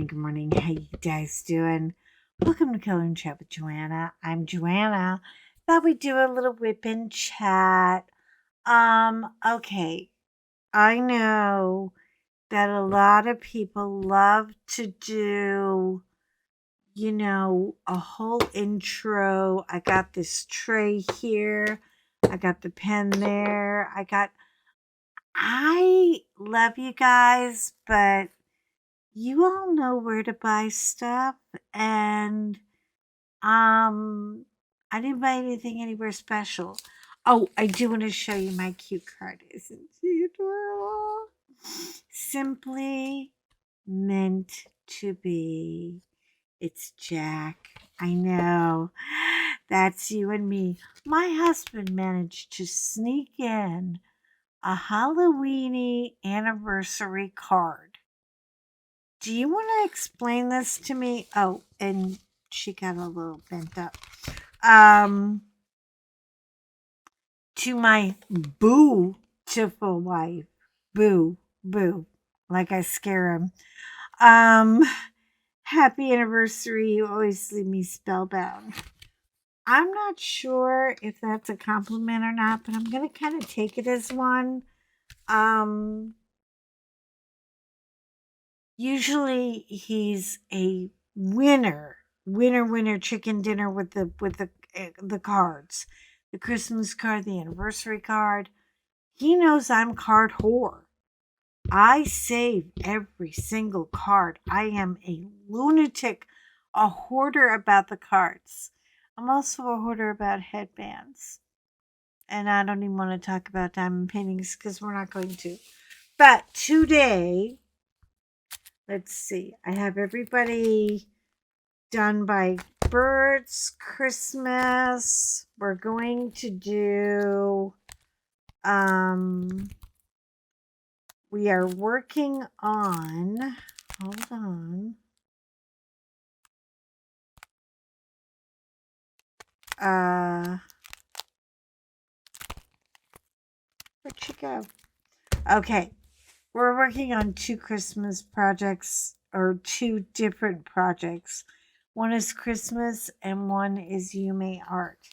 Good morning. How you guys doing? Welcome to Color and Chat with Joanna. I'm Joanna. Thought we'd do a little whip and chat. Okay. I know that a lot of people love to do, a whole intro. I got this tray here. I got the pen there. I love you guys, but you all know where to buy stuff, and I didn't buy anything anywhere special. Oh, I do want to show you my cute card. Isn't she adorable? Simply meant to be. It's Jack. I know. That's you and me. My husband managed to sneak in a Halloweeny anniversary card. Do you want to explain this to me? Oh, and she got a little bent up. To my beautiful wife. Boo, boo. Like I scare him. Happy anniversary. You always leave me spellbound. I'm not sure if that's a compliment or not, but I'm going to kind of take it as one. Usually he's a winner chicken dinner with the cards, the Christmas card, the anniversary card. He knows I'm card whore. I save every single card. I am a lunatic, a hoarder about the cards. I'm also a hoarder about headbands. And I don't even want to talk about diamond paintings because we're not going to. But today, let's see. I have everybody done by birds, Christmas. We're going to do, we are working on, hold on. Where'd she go? Okay. We're working on two Christmas projects, or two different projects. One is Christmas and one is Yume Art.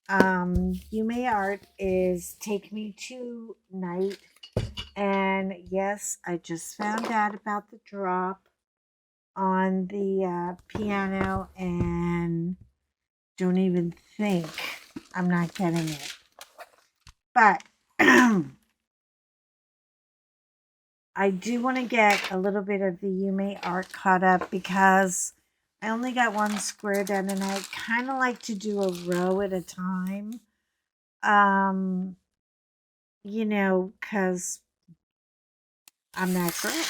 Yume Art is Take Me to Night. And yes, I just found out about the drop on the piano, and don't even think I'm not getting it. But I do want to get a little bit of the Yume Art caught up because I only got one square done, and I kind of like to do a row at a time. Because I'm that girl.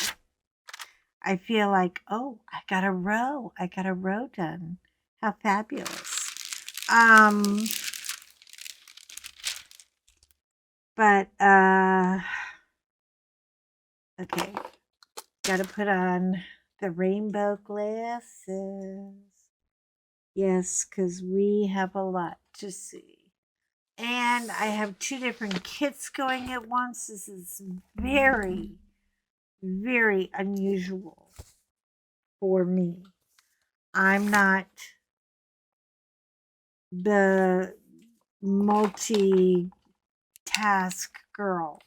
I feel like, oh, I got a row done. How fabulous. But okay. Gotta put on the rainbow glasses. Yes, because we have a lot to see. And I have two different kits going at once. This is very, very unusual for me. I'm not the multitask girl.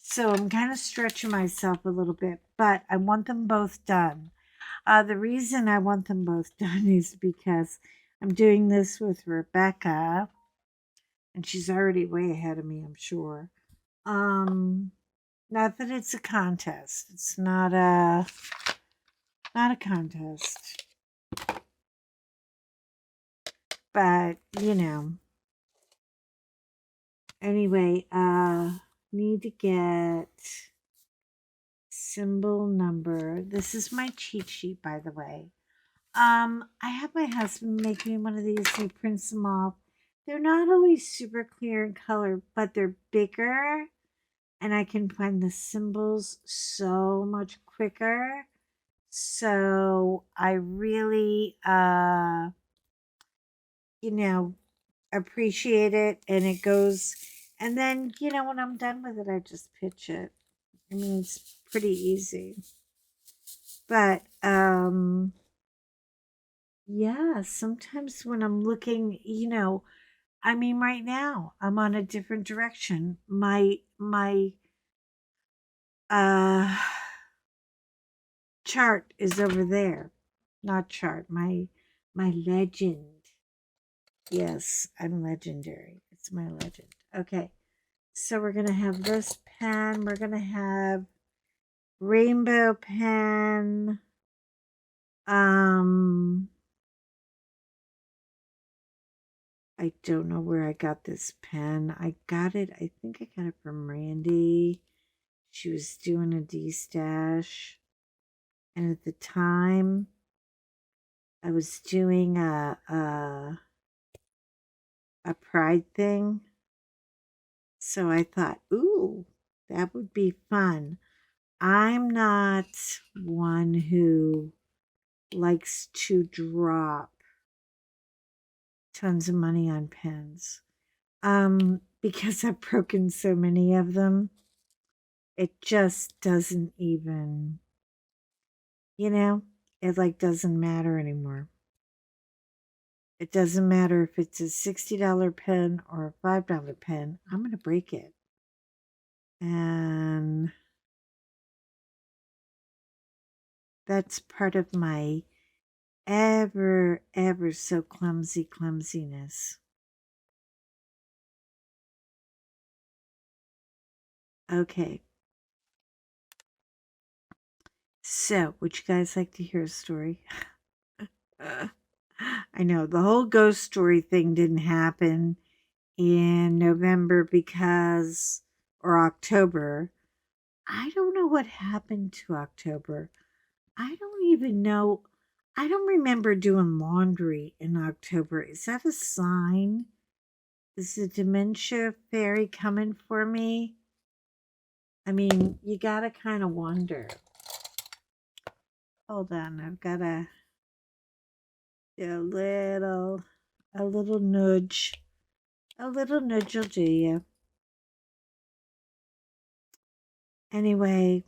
So I'm kind of stretching myself a little bit, but I want them both done. The reason I want them both done is because I'm doing this with Rebecca, and she's already way ahead of me, I'm sure. Not that it's a contest. It's not a contest. But, anyway, need to get symbol number. This is my cheat sheet, by the way. I have my husband make me one of these. He prints them off. They're not always super clear in color, but they're bigger, and I can find the symbols so much quicker. So I really, appreciate it, and it goes. And then, when I'm done with it, I just pitch it. I mean, it's pretty easy. But yeah, sometimes when I'm looking, I mean right now I'm on a different direction. My uh chart is over there. Not chart, my legend. Yes, I'm legendary. It's my legend. Okay. So we're going to have this pen. We're going to have rainbow pen. Um I don't know where I got this pen. I got it. I think I got it from Randy. She was doing a D-stash. And at the time I was doing a pride thing. So I thought, ooh, that would be fun. I'm not one who likes to drop tons of money on pens. Because I've broken so many of them, it just doesn't even, it like doesn't matter anymore. It doesn't matter if it's a $60 pen or a $5 pen, I'm going to break it. And that's part of my ever so clumsiness. Okay. So, would you guys like to hear a story? I know the whole ghost story thing didn't happen in November or October. I don't know what happened to October. I don't even know. I don't remember doing laundry in October. Is that a sign? Is the dementia fairy coming for me? I mean, you gotta kind of wonder. Hold on, I've gotta do a little nudge. A little nudge will do you. Anyway,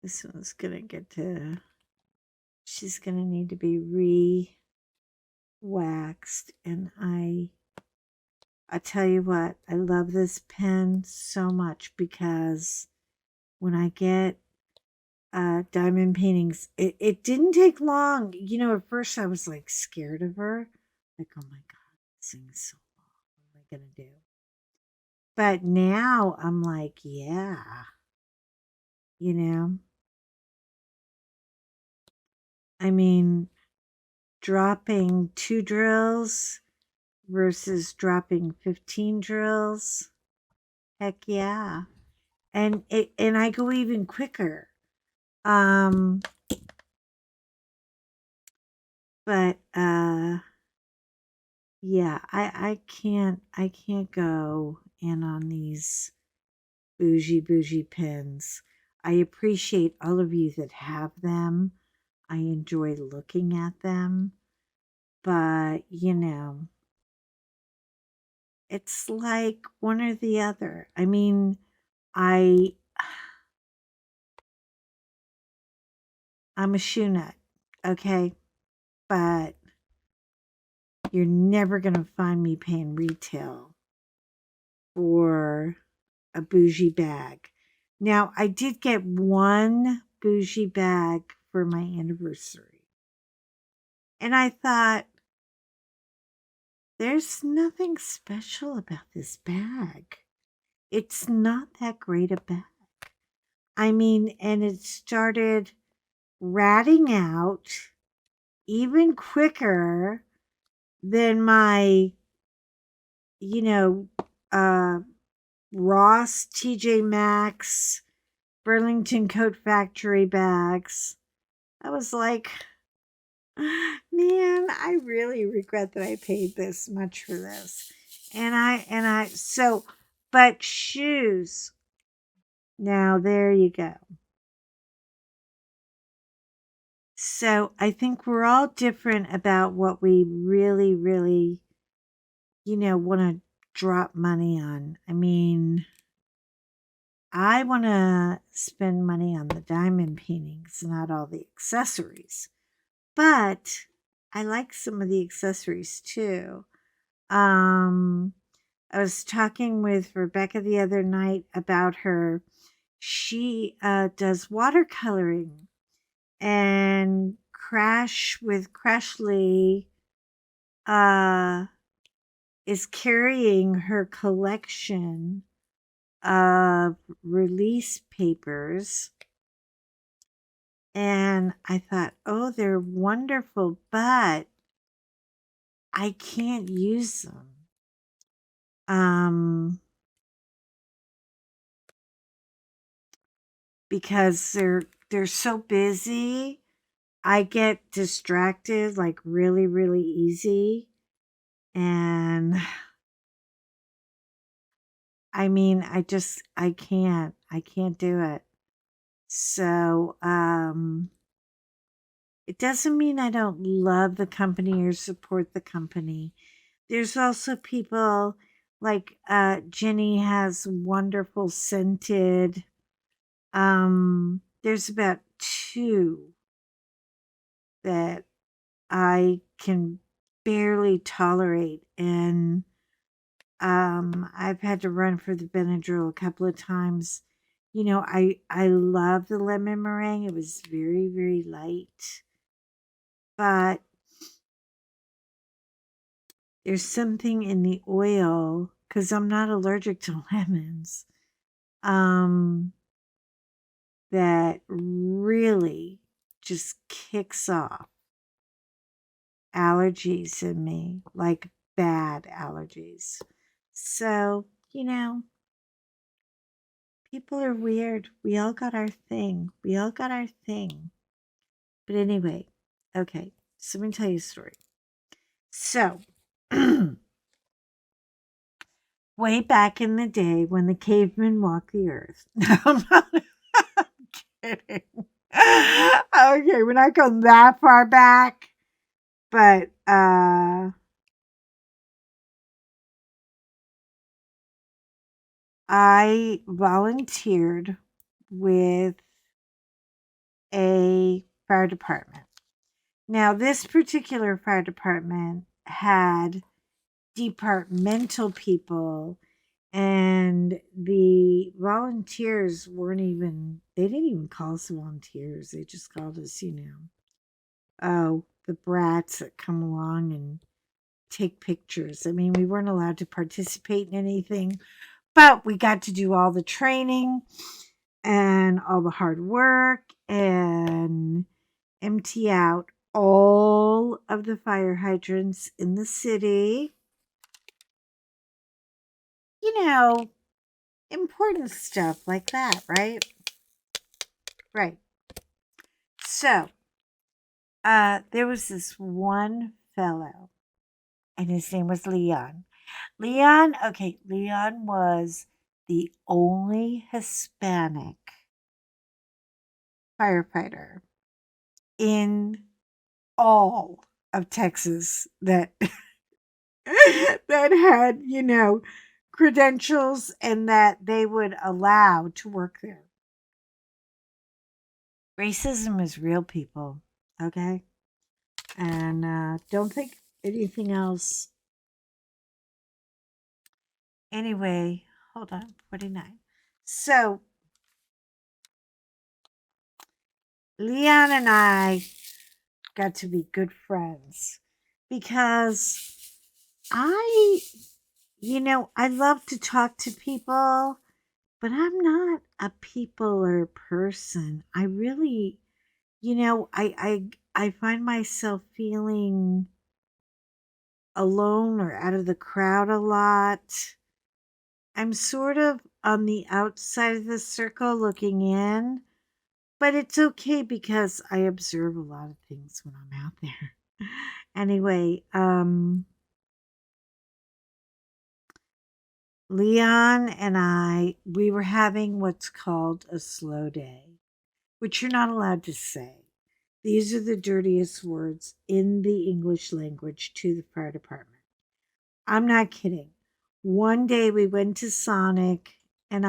this one's gonna she's gonna need to be re-waxed. And I tell you what, I love this pen so much because when I get diamond paintings, it didn't take long. At first I was like scared of her. Like, oh my God, this thing's so long. What am I gonna do? But now I'm like, yeah, you know, I mean, dropping 2 drills versus dropping 15 drills. Heck yeah. And I go even quicker. Um but yeah, I can't go in on these bougie pens. I appreciate all of you that have them. I enjoy looking at them, but it's like one or the other. I mean, I I'm a shoe nut, okay? But you're never going to find me paying retail for a bougie bag. Now, I did get one bougie bag for my anniversary. And I thought, there's nothing special about this bag. It's not that great a bag. I mean, and it started ratting out even quicker than my, you know, uh, Ross, TJ Maxx, Burlington Coat Factory bags. I was like, man, I really regret that I paid this much for this. But shoes. Now, there you go. So I think we're all different about what we really, want to drop money on. I mean, I want to spend money on the diamond paintings, not all the accessories. But I like some of the accessories too. Um, I was talking with Rebecca the other night about her. She does watercoloring, and Crashly uh, is carrying her collection of release papers. And I thought, oh, they're wonderful, but I can't use them. Because they're so busy. I get distracted like really, really easy. And I mean, I can't do it. So, it doesn't mean I don't love the company or support the company. There's also people like Jenny has wonderful scented. There's about two that I can barely tolerate, and I've had to run for the Benadryl a couple of times. You know, I love the lemon meringue. It was very, very light, but there's something in the oil, because I'm not allergic to lemons, um, that really just kicks off allergies in me, like bad allergies. So, you know, people are weird. We all got our thing. We all got our thing. But anyway, okay, so let me tell you a story. So, way back in the day when the cavemen walked the earth. No, I'm not kidding. Okay, we're not going that far back, but I volunteered with a fire department. Now, this particular fire department had departmental people, and the volunteers weren't even, they didn't even call us volunteers. They just called us, oh, the brats that come along and take pictures. I mean, we weren't allowed to participate in anything, but we got to do all the training and all the hard work and empty out all of the fire hydrants in the city. You know, important stuff like that, right? Right. So, there was this one fellow, and his name was Leon. Leon was the only Hispanic firefighter in all of Texas that that had, credentials and that they would allow to work there. Racism is real, people, okay? And don't think anything else. Anyway, hold on, 49. So, Leon and I got to be good friends because I, I love to talk to people, but I'm not a peopler person. I really, I find myself feeling alone or out of the crowd a lot. I'm sort of on the outside of the circle looking in, but it's okay because I observe a lot of things when I'm out there. Anyway, Leon and we were having what's called a slow day, which you're not allowed to say. These are the dirtiest words in the English language to the fire department. I'm not kidding. One day we went to Sonic And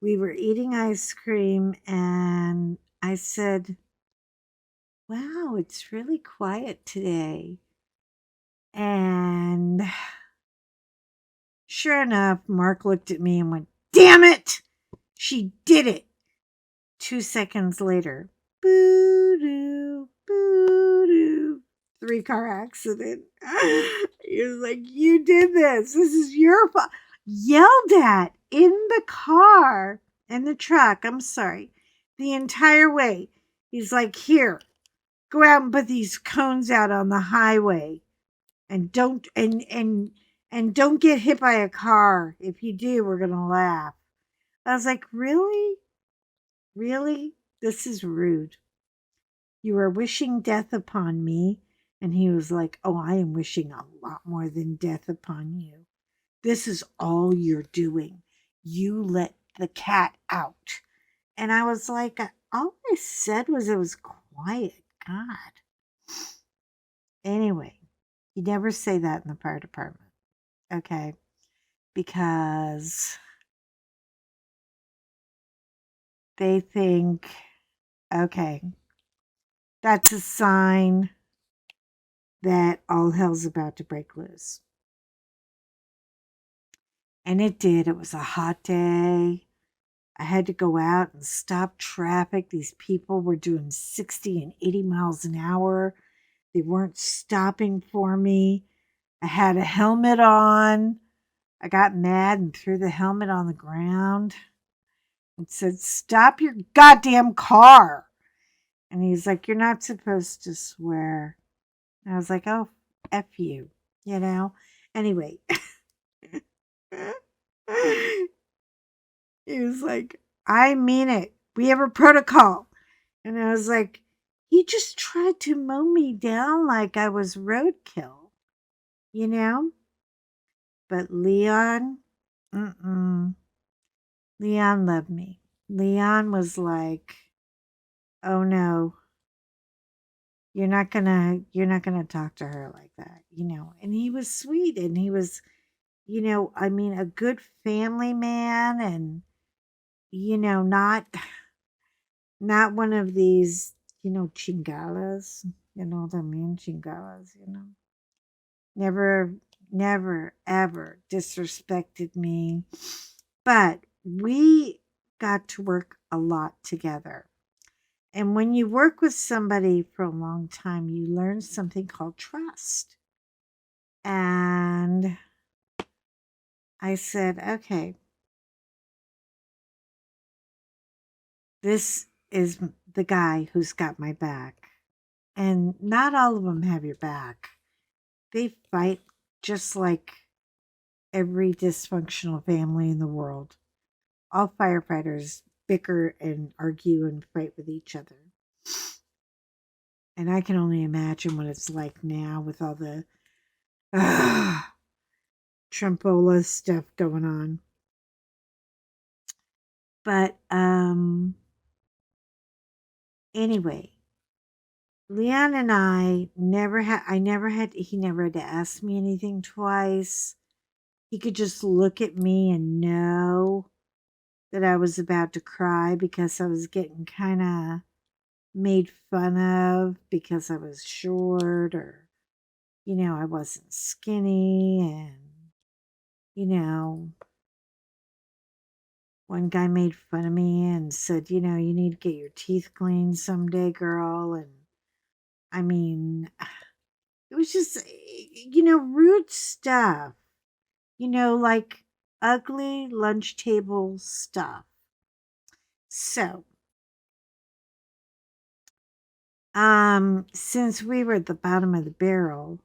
we were eating ice cream, and I said, wow, it's really quiet today. And sure enough, Mark looked at me and went, damn it, she did it. 2 seconds later, boo doo, boo doo, 3-car accident. He was like, you did this. This is your fault. Yelled at in the car, in the truck. I'm sorry. The entire way. He's like, here, go out and put these cones out on the highway. And don't get hit by a car. If you do, we're gonna laugh. I was like, really? Really? This is rude. You are wishing death upon me. And he was like, oh, I am wishing a lot more than death upon you. This is all you're doing. You let the cat out. And I was like, all I said was it was quiet. God. Anyway, you never say that in the fire department. Okay. Because they think, okay, that's a sign that all hell's about to break loose. And it did. It was a hot day. I had to go out and stop traffic. These people were doing 60 and 80 miles an hour. They weren't stopping for me. I had a helmet on. I got mad and threw the helmet on the ground and said, stop your goddamn car. And he's like, you're not supposed to swear. And I was like, oh, F you, you know? Anyway, he was like, I mean it. We have a protocol. And I was like, he just tried to mow me down like I was roadkill, you know? But Leon, Leon loved me. Leon was like, oh no, you're not gonna talk to her like that, you know? And he was sweet, and he was, I mean, a good family man, and, not one of these, chingalas, you know what I mean? Chingalas, never, never, ever disrespected me. But we got to work a lot together. And when you work with somebody for a long time, you learn something called trust. And I said, okay, this is the guy who's got my back. And not all of them have your back. They fight just like every dysfunctional family in the world. All firefighters bicker and argue and fight with each other. And I can only imagine what it's like now with all the Trumpola stuff going on. But anyway, Leon and he never had to ask me anything twice. He could just look at me and know that I was about to cry because I was getting kind of made fun of because I was short, or, I wasn't skinny. And, one guy made fun of me and said, you need to get your teeth cleaned someday, girl. And I mean, it was just, rude stuff, like ugly lunch table stuff. So, since we were at the bottom of the barrel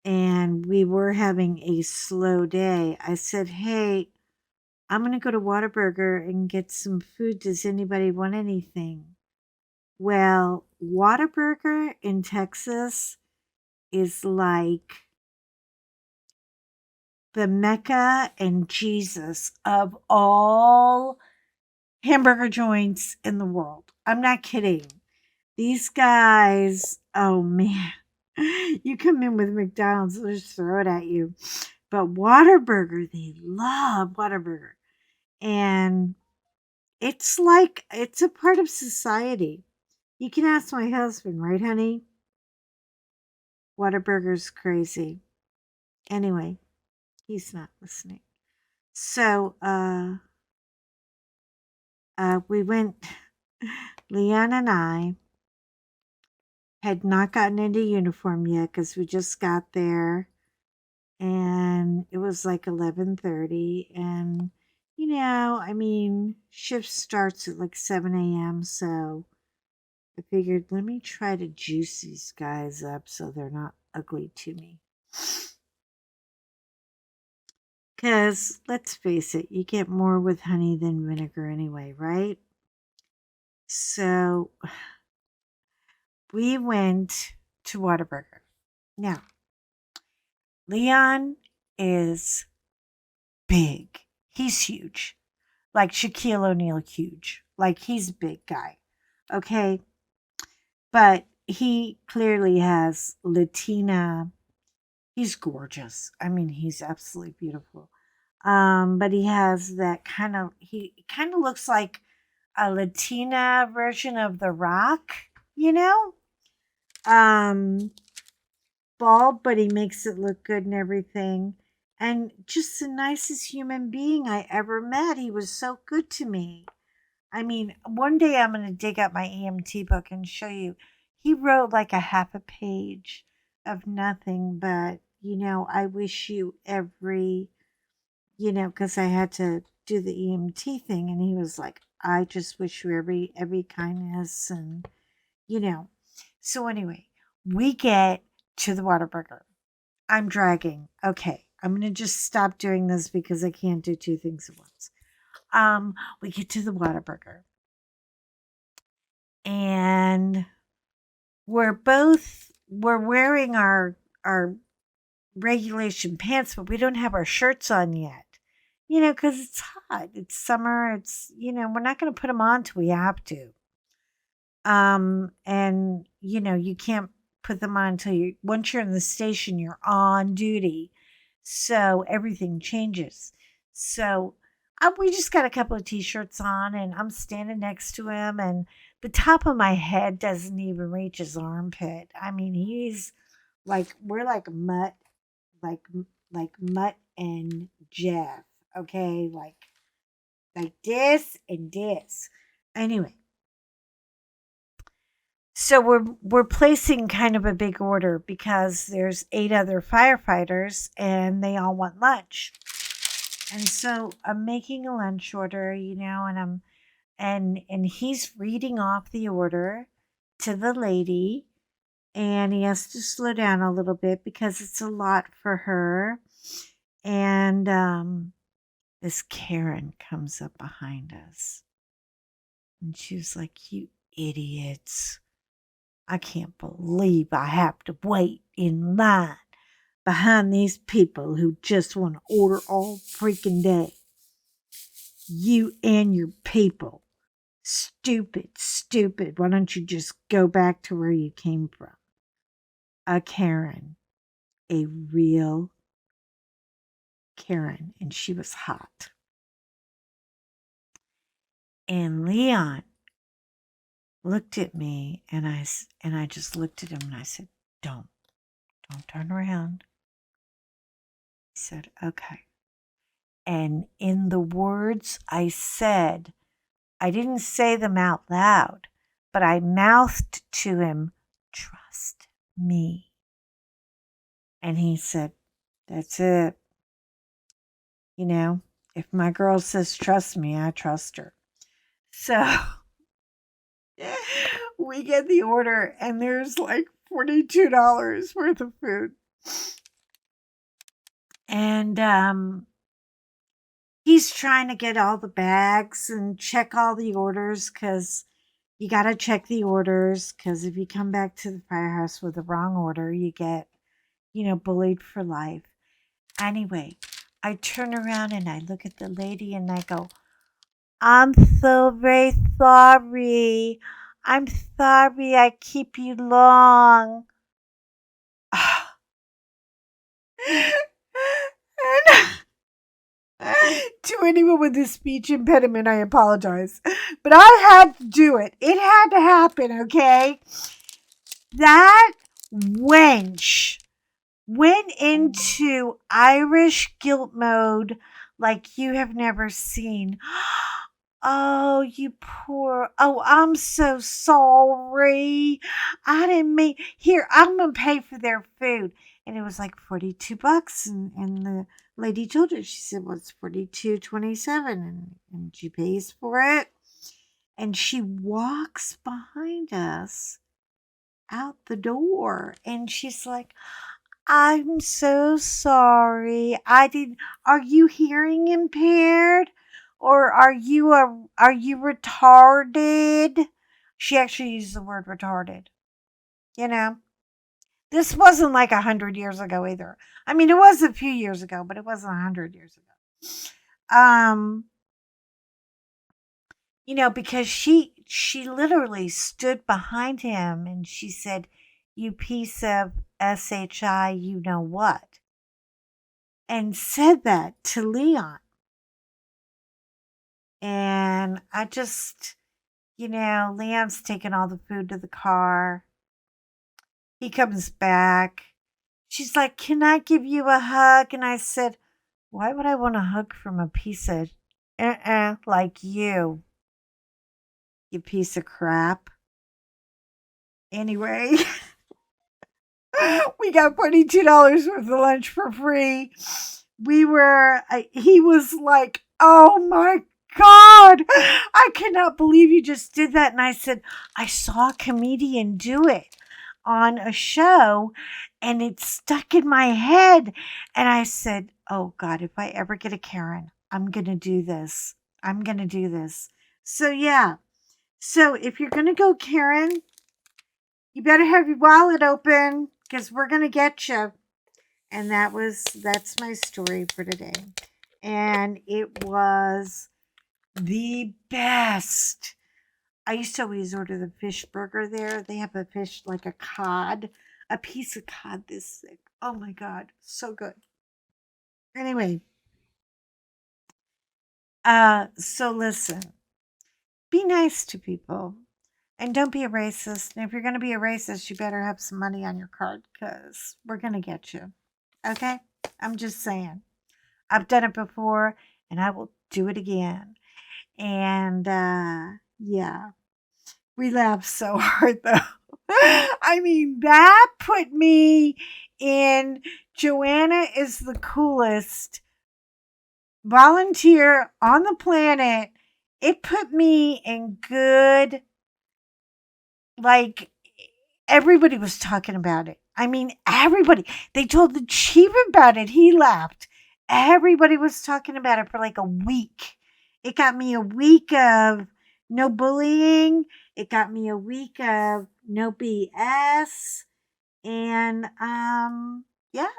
and we were having a slow day, I said, hey, I'm going to go to Whataburger and get some food. Does anybody want anything? Well, Whataburger in Texas is like the Mecca and Jesus of all hamburger joints in the world. I'm not kidding. These guys, oh man, you come in with McDonald's, they'll just throw it at you. But Whataburger, they love Whataburger. And it's like, it's a part of society. You can ask my husband, right, honey? Whataburger's crazy. Anyway, he's not listening. So, we went, Leon and I had not gotten into uniform yet because we just got there and it was like 11:30, and I mean, shift starts at like 7 a.m. So I figured, let me try to juice these guys up so they're not ugly to me. Because let's face it, you get more with honey than vinegar anyway, right? So we went to Whataburger. Now, Leon is big. He's huge. Like Shaquille O'Neal huge. Like he's a big guy. Okay? But he clearly has Latina. He's gorgeous. I mean, he's absolutely beautiful. But he has that he kind of looks like a Latina version of The Rock, you know? Um, bald, but he makes it look good and everything. And just the nicest human being I ever met. He was so good to me. I mean, one day I'm going to dig up my EMT book and show you. He wrote like a half a page of nothing but, I wish you every, because I had to do the EMT thing. And he was like, I just wish you every kindness. And, you know, so anyway, we get to the Whataburger. I'm dragging. Okay. I'm going to just stop doing this because I can't do two things at once. We get to the Whataburger and we're wearing our regulation pants, but we don't have our shirts on yet. Because it's hot. It's summer. We're not going to put them on till we have to. And you can't put them on until once you're in the station, you're on duty. So everything changes. So we just got a couple of t-shirts on and I'm standing next to him and the top of my head doesn't even reach his armpit. I mean, he's like, we're like, like Mutt and Jeff. Okay. Like this and this. Anyway, so we're placing kind of a big order because there's 8 other firefighters and they all want lunch. And so I'm making a lunch order, and he's reading off the order to the lady and he has to slow down a little bit because it's a lot for her. And this Karen comes up behind us and she was like, "You idiots. I can't believe I have to wait in line behind these people who just want to order all freaking day. You and your people. Stupid, stupid. Why don't you just go back to where you came from?" A Karen. A real Karen. And she was hot. And Leon looked at me and I just looked at him and I said, Don't turn around. He said, "Okay." And in the words I said, I didn't say them out loud, but I mouthed to him, "Trust me." And he said, "That's it. If my girl says trust me, I trust her." So we get the order and there's like $42 worth of food. And he's trying to get all the bags and check all the orders because you got to check the orders because if you come back to the firehouse with the wrong order, you get, bullied for life. Anyway, I turn around and I look at the lady and I go, "I'm so very sorry. I'm sorry I keep you long." To anyone with a speech impediment, I apologize. But I had to do it. It had to happen, okay? That wench went into Irish guilt mode like you have never seen. Oh, you poor. Oh, I'm so sorry. I didn't mean. Here, I'm going to pay for their food. And it was like $42. And the lady told her, she said, well, it's 42.27. And she pays for it. And she walks behind us out the door. And she's like, I'm so sorry. I did. Are you hearing impaired, or are you retarded? She actually used the word retarded. You know, this wasn't like 100 years ago either. I mean, it was a few years ago, but it wasn't 100 years ago. Because she literally stood behind him and she said, "You piece of SHI, you know what?" And said that to Leon. And I just, Leon's taking all the food to the car. He comes back. She's like, "Can I give you a hug?" And I said, "Why would I want a hug from a piece of like you piece of crap?" Anyway, we got $42 worth of lunch for free. He was like, "Oh my God, I cannot believe you just did that." And I said, "I saw a comedian do it on a show and it stuck in my head." And I said, "Oh God, if I ever get a Karen, I'm going to do this. I'm going to do this." So yeah. So if you're going to go Karen, you better have your wallet open because we're going to get you. And that's my story for today. And it was the best. I used to always order the fish burger there. They have a fish like a cod, a piece of cod this thick. Oh my God, so good. Anyway, so listen, be nice to people and don't be a racist. And if you're going to be a racist, you better have some money on your card because we're going to get you. Okay? I'm just saying. I've done it before and I will do it again. And yeah, we laughed so hard though. I mean, that put me in Joanna is the coolest volunteer on the planet. It put me in good, like, everybody was talking about it. I mean, everybody. They told the chief about it. He laughed. Everybody was talking about it for like a week. It got me a week of no bullying. It got me a week of no BS. And yeah.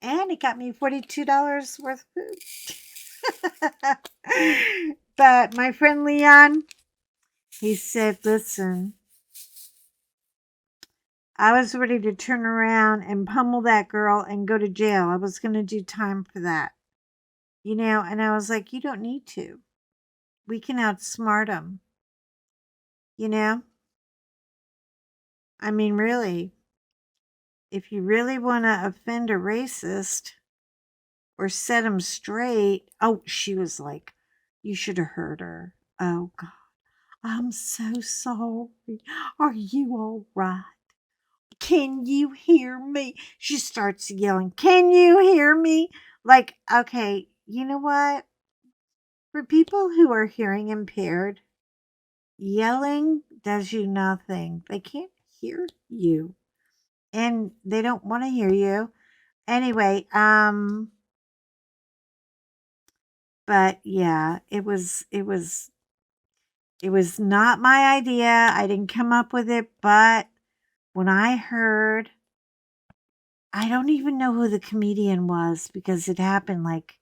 And it got me $42 worth of food. But my friend Leon, he said, "Listen, I was ready to turn around and pummel that girl and go to jail. I was going to do time for that." And I was like, "You don't need to. We can outsmart them." You know? I mean, really, if you really want to offend a racist or set him straight. Oh, she was like, "You should have heard her. Oh, God. I'm so sorry. Are you all right? Can you hear me?" She starts yelling, "Can you hear me?" Like, okay, you know what? For people who are hearing impaired, yelling does you nothing. They can't hear you. And they don't want to hear you. Anyway, but yeah, it was not my idea. I didn't come up with it, but when I heard, I don't even know who the comedian was because it happened like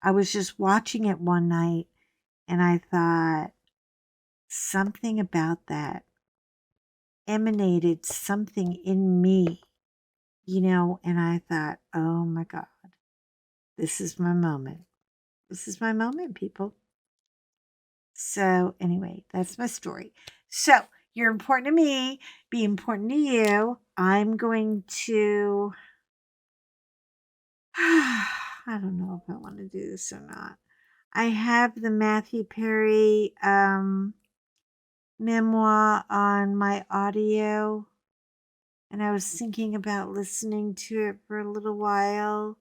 I was just watching it one night and I thought something about that emanated something in me, and I thought, "Oh my God." this is my moment. This is my moment, people. So, anyway, that's my story. So, you're important to me, be important to you. I'm going to, I don't know if I want to do this or not. I have the Matthew Perry memoir on my audio, and I was thinking about listening to it for a little while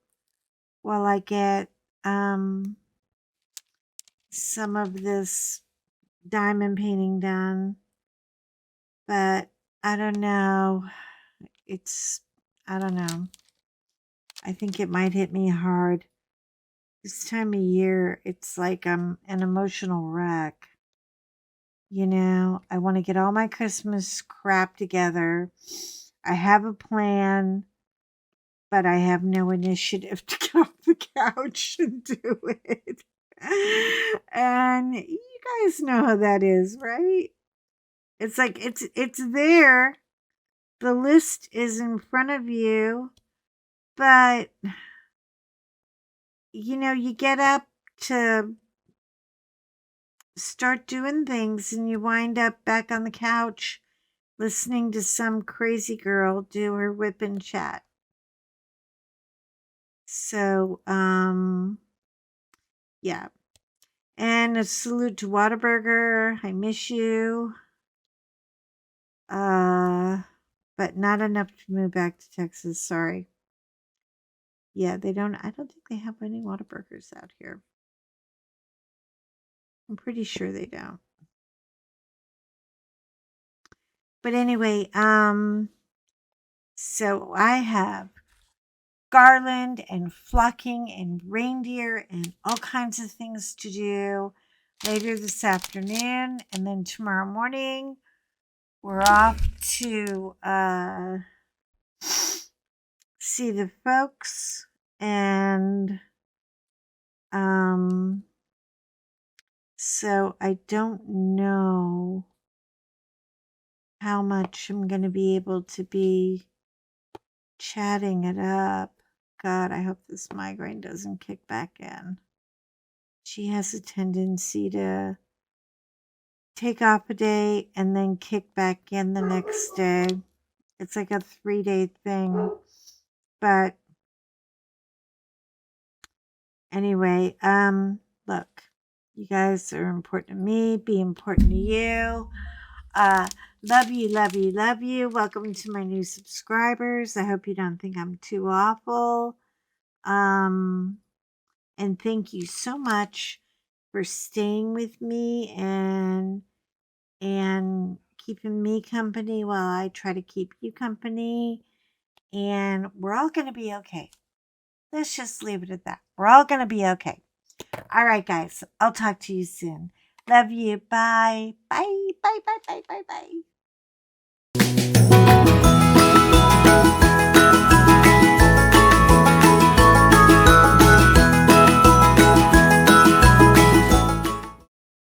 I get some of this diamond painting done. But I don't know. I don't know. I think it might hit me hard. This time of year, it's like I'm an emotional wreck. You know, I want to get all my Christmas crap together. I have a plan, but I have no initiative to get off the couch and do it. And you guys know how that is, right? It's like it's there. The list is in front of you, but you know, you get up to start doing things and you wind up back on the couch listening to some crazy girl do her WIP and Chat. So, yeah. And a salute to Whataburger. I miss you. But not enough to move back to Texas. Sorry. Yeah, I don't think they have any Whataburgers out here. I'm pretty sure they don't. But anyway, so I have garland and flocking and reindeer and all kinds of things to do later this afternoon. And then tomorrow morning, we're off to see the folks. And so I don't know how much I'm going to be able to be chatting it up. God, I hope this migraine doesn't kick back in. She has a tendency to take off a day and then kick back in the next day. It's like a 3-day thing. But anyway, look, you guys are important to me, be important to you. Love you, love you, love you. Welcome to my new subscribers. I hope you don't think I'm too awful. And thank you so much for staying with me and keeping me company while I try to keep you company. And we're all going to be okay. Let's just leave it at that. We're all going to be okay. All right, guys. I'll talk to you soon. Love you. Bye. Bye. Bye. Bye. Bye. Bye. Bye.